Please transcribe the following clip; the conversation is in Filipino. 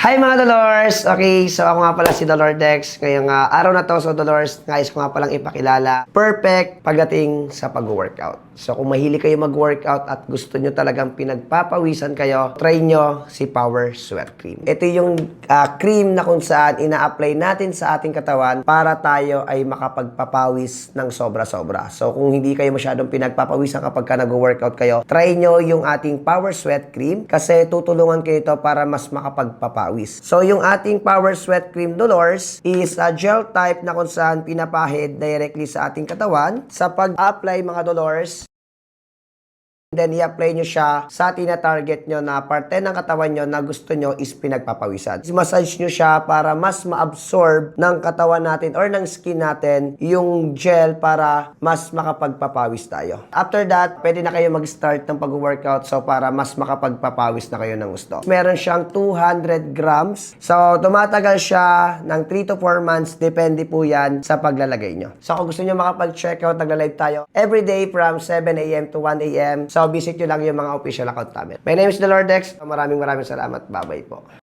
Hi mga Dolores! Okay, so ako nga pala si Dolordex. Ngayong araw na to, so Dolores, nais ko nga palang ipakilala. Perfect pagdating sa pag-workout. So kung mahilig kayo mag-workout at gusto nyo talagang pinagpapawisan kayo, try nyo si Power Sweat Cream. Ito yung cream na kung saan ina-apply natin sa ating katawan para tayo ay makapagpapawis ng sobra-sobra. So kung hindi kayo masyadong pinagpapawisan kapag ka nag-workout kayo, try nyo yung ating Power Sweat Cream kasi tutulungan kayo ito para mas makapagpapawis. So yung ating Power Sweat Cream, Dolores, is a gel type na kung saan pinapahid directly sa ating katawan. Sa pag-apply mga Dolores, then i-apply nyo siya sa tina-target nyo na parte ng katawan nyo na gusto nyo is pinagpapawisan. Massage nyo siya para mas ma-absorb ng katawan natin or ng skin natin yung gel para mas makapagpapawis tayo. After that, pwede na kayo mag-start ng pag-workout so para mas makapagpapawis na kayo ng gusto. Meron siyang 200 grams. So, tumatagal siya ng 3 to 4 months. Depende po yan sa paglalagay nyo. So, kung gusto nyo makapag-checkout, nagla-live tayo every day from 7 a.m. to 1 a.m. So, visit nyo lang yung mga official account namin. My name is Dolordex. Maraming salamat. Bye-bye po.